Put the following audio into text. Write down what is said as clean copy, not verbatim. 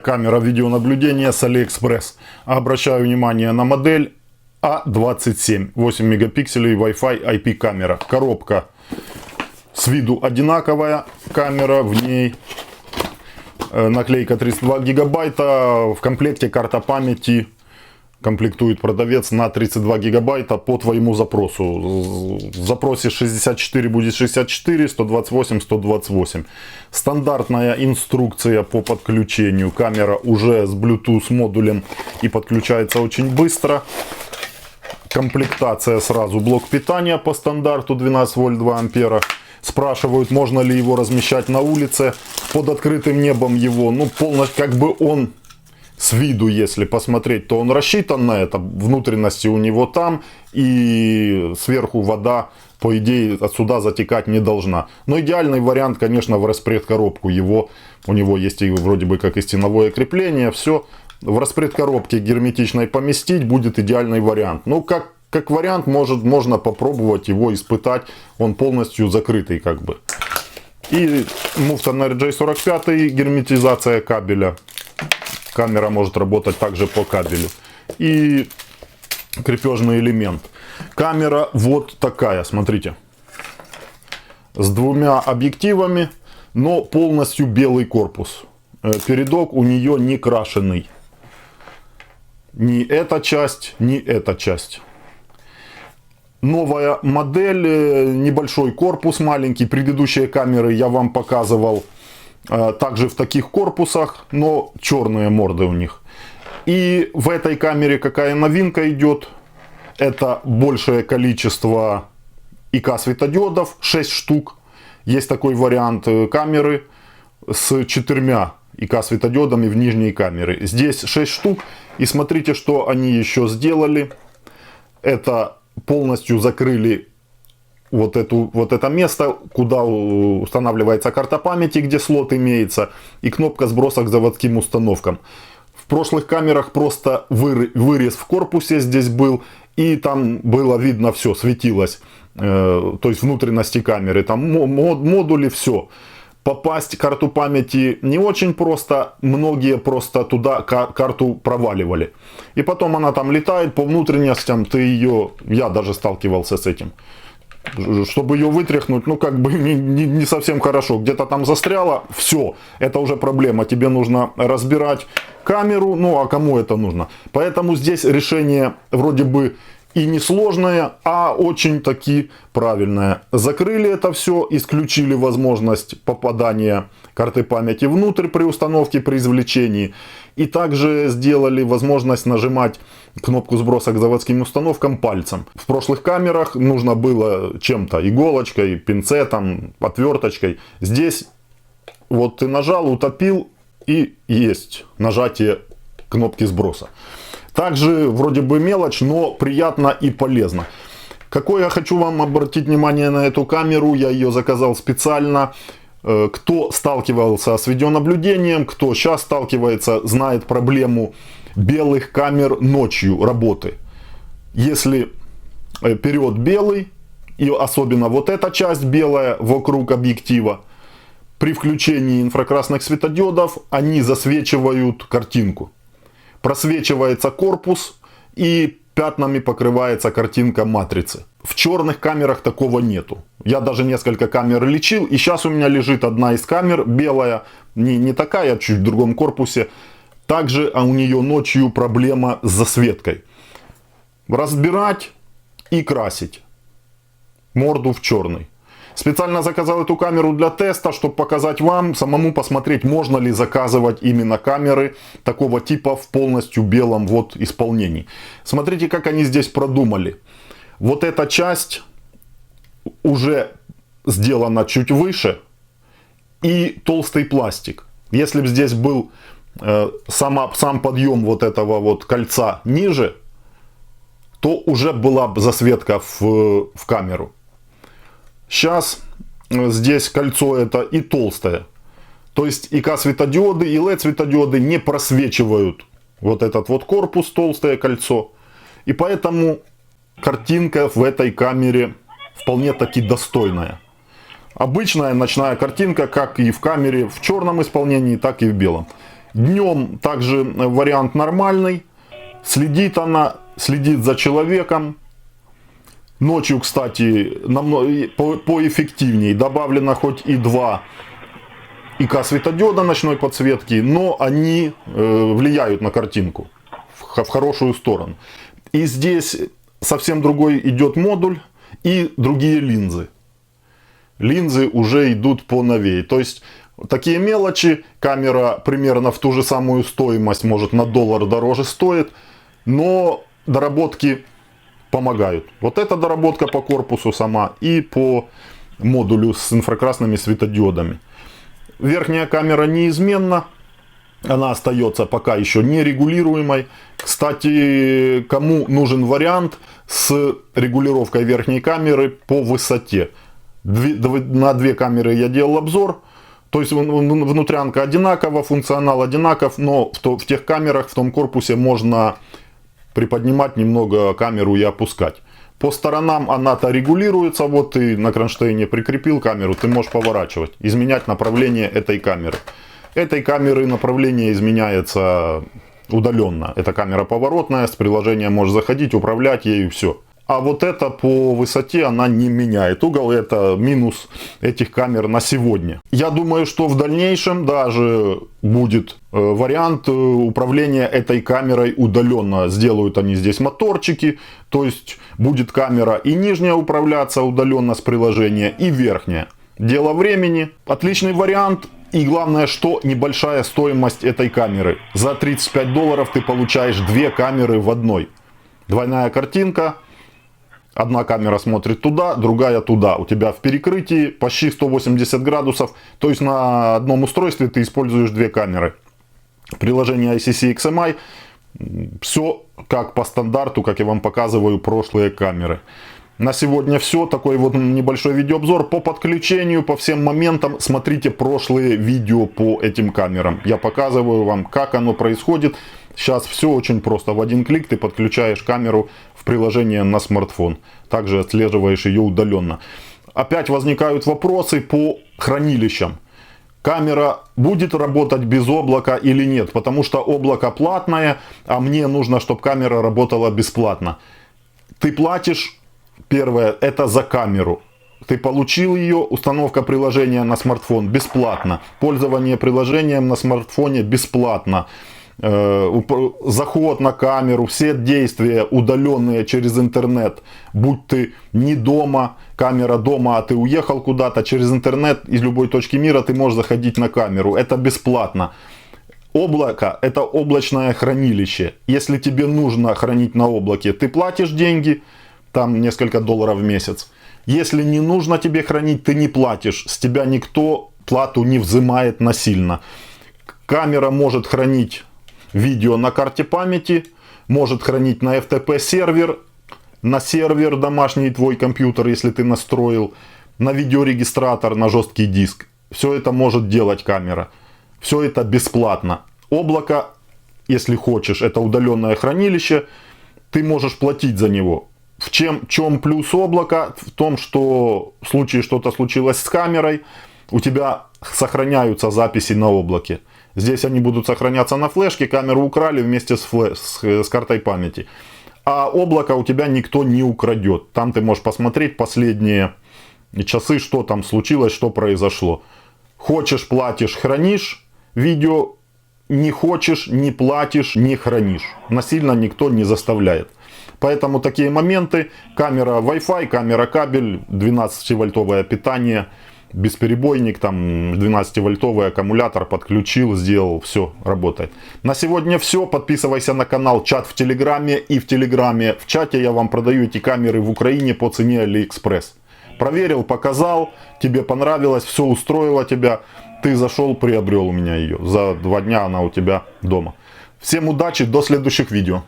Камера видеонаблюдения с AliExpress. Обращаю внимание на модель A27. 8 мегапикселей Wi-Fi IP камера. Коробка с виду одинаковая. Камера, в ней наклейка 32 гигабайта. В комплекте карта памяти. Комплектует продавец на 32 гигабайта по твоему запросу. В запросе 64 будет 64, 128, 128. Стандартная инструкция по подключению. Камера уже с Bluetooth модулем и подключается очень быстро. Комплектация сразу. Блок питания по стандарту 12 вольт 2 ампера. Спрашивают, можно ли его размещать на улице под открытым небом его. Ну, полностью, как бы он... С виду, если посмотреть, то он рассчитан на это. Внутренности у него там. И сверху вода, по идее, отсюда затекать не должна. Но идеальный вариант, конечно, в распредкоробку. У него есть и вроде бы как и стеновое крепление. Все в распредкоробке герметичной поместить будет идеальный вариант. Ну, как вариант, можно попробовать его испытать. Он полностью закрытый как бы. И муфта на RJ45, герметизация кабеля. Камера может работать также по кабелю. И крепежный элемент. Камера вот такая, смотрите. С двумя объективами, но полностью белый корпус. Передок у нее не крашеный. Ни эта часть, ни эта часть. Новая модель, небольшой корпус маленький. Предыдущие камеры я вам показывал. Также в таких корпусах, но черные морды у них. И в этой камере какая новинка идет? Это большее количество ИК светодиодов, 6 штук. Есть такой вариант камеры с 4 ИК светодиодами в нижней камере. Здесь 6 штук. И смотрите, что они еще сделали. Это полностью закрыли вот это место, куда устанавливается карта памяти, где слот имеется, и кнопка сброса к заводским установкам. В прошлых камерах просто вырез в корпусе здесь был, и там было видно все, светилось. То есть внутренности камеры, там модули, все. Попасть карту памяти не очень просто, многие просто туда карту проваливали. И потом она там летает по внутренностям, я даже сталкивался с этим. Чтобы ее вытряхнуть, ну как бы не совсем хорошо. Где-то там застряло, все, это уже проблема. Тебе нужно разбирать камеру, ну а кому это нужно? Поэтому здесь решение вроде бы и несложное, а очень таки правильное. Закрыли это все, исключили возможность попадания карты памяти внутрь при установке, при извлечении. И также сделали возможность нажимать кнопку сброса к заводским установкам пальцем. В прошлых камерах нужно было чем-то, иголочкой, пинцетом, отверточкой. Здесь вот ты нажал, утопил, и есть нажатие кнопки сброса. Также вроде бы мелочь, но приятно и полезно. Какое я хочу вам обратить внимание на эту камеру, я ее заказал специально. Кто сталкивался с видеонаблюдением, кто сейчас сталкивается, знает проблему белых камер ночью работы. Если вперед белый, и особенно вот эта часть белая вокруг объектива, при включении инфракрасных светодиодов они засвечивают картинку. Просвечивается корпус и пятнами покрывается картинка матрицы. В черных камерах такого нету. Я даже несколько камер лечил, и сейчас у меня лежит одна из камер белая, не такая, чуть в другом корпусе. Также у нее ночью проблема с засветкой. Разбирать и красить морду в черный. Специально заказал эту камеру для теста, чтобы показать вам, самому посмотреть, можно ли заказывать именно камеры такого типа в полностью белом вот исполнении. Смотрите, как они здесь продумали. Вот эта часть уже сделана чуть выше и толстый пластик. Если бы здесь был сам подъем вот этого вот кольца ниже, то уже была бы засветка в камеру. Сейчас здесь кольцо это и толстое. То есть ИК светодиоды и LED светодиоды не просвечивают вот этот вот корпус, толстое кольцо. И поэтому картинка в этой камере вполне таки достойная. Обычная ночная картинка, как и в камере в черном исполнении, так и в белом. Днем также вариант нормальный. Следит она, следит за человеком. Ночью, кстати, намного поэффективнее. Добавлено хоть и 2 ИК светодиода ночной подсветки, но они влияют на картинку в хорошую сторону. И здесь совсем другой идет модуль и другие линзы. Линзы уже идут поновее. То есть такие мелочи. Камера примерно в ту же самую стоимость, может на $1 дороже стоит. Но доработки помогают. Вот эта доработка по корпусу сама и по модулю с инфракрасными светодиодами. Верхняя камера неизменна. Она остается пока еще нерегулируемой. Кстати, кому нужен вариант с регулировкой верхней камеры по высоте. На 2 камеры я делал обзор. То есть внутрянка одинакова, функционал одинаков, но в тех камерах, в том корпусе можно приподнимать немного камеру и опускать. По сторонам она-то регулируется. Вот ты на кронштейне прикрепил камеру, ты можешь поворачивать, изменять направление этой камеры. Этой камеры направление изменяется удаленно. Эта камера поворотная, с приложения можешь заходить, управлять ею, все. А вот это по высоте она не меняет угол. Это минус этих камер на сегодня. Я думаю, что в дальнейшем даже будет вариант управления этой камерой удаленно. Сделают они здесь моторчики. То есть будет камера и нижняя управляться удаленно с приложения, и верхняя. Дело времени. Отличный вариант. И главное, что небольшая стоимость этой камеры. За $35 ты получаешь 2 камеры в одной. Двойная картинка. Одна камера смотрит туда, другая туда. У тебя в перекрытии почти 180 градусов. То есть на одном устройстве ты используешь 2 камеры. Приложение ICC XMI. Все как по стандарту, как я вам показываю прошлые камеры. На сегодня все. Такой вот небольшой видеообзор по подключению, по всем моментам. Смотрите прошлые видео по этим камерам. Я показываю вам, как оно происходит. Сейчас все очень просто. В один клик ты подключаешь камеру в приложение на смартфон. Также отслеживаешь ее удаленно. Опять возникают вопросы по хранилищам. Камера будет работать без облака или нет? Потому что облако платное, а мне нужно, чтобы камера работала бесплатно. Ты платишь, первое, это за камеру. Ты получил ее, установка приложения на смартфон бесплатно. Пользование приложением на смартфоне бесплатно. Заход на камеру, все действия удаленные через интернет, будь ты не дома, камера дома, а ты уехал куда-то, через интернет из любой точки мира ты можешь заходить на камеру, это бесплатно. Облако — это облачное хранилище. Если тебе нужно хранить на облаке, ты платишь деньги, там несколько $, в месяц. Если не нужно тебе хранить, ты не платишь, с тебя никто плату не взимает насильно. Камера может хранить видео на карте памяти, может хранить на FTP сервер, на сервер домашний твой компьютер, если ты настроил, на видеорегистратор, на жесткий диск. Все это может делать камера. Все это бесплатно. Облако, если хочешь, это удаленное хранилище, ты можешь платить за него. В чем плюс облака? В том, что в случае что-то случилось с камерой, у тебя сохраняются записи на облаке. Здесь они будут сохраняться на флешке, камеру украли вместе с картой памяти. А облако у тебя никто не украдет. Там ты можешь посмотреть последние часы, что там случилось, что произошло. Хочешь, платишь, хранишь видео. Не хочешь, не платишь, не хранишь. Насильно никто не заставляет. Поэтому такие моменты. Камера Wi-Fi, камера кабель, 12-вольтовое питание. Бесперебойник, там 12-вольтовый аккумулятор подключил, сделал, все, работает. На сегодня все. Подписывайся на канал, чат в Телеграме и в Телеграме. В чате я вам продаю эти камеры в Украине по цене Алиэкспресс. Проверил, показал, тебе понравилось, все устроило тебя. Ты зашел, приобрел у меня ее. За 2 дня она у тебя дома. Всем удачи, до следующих видео.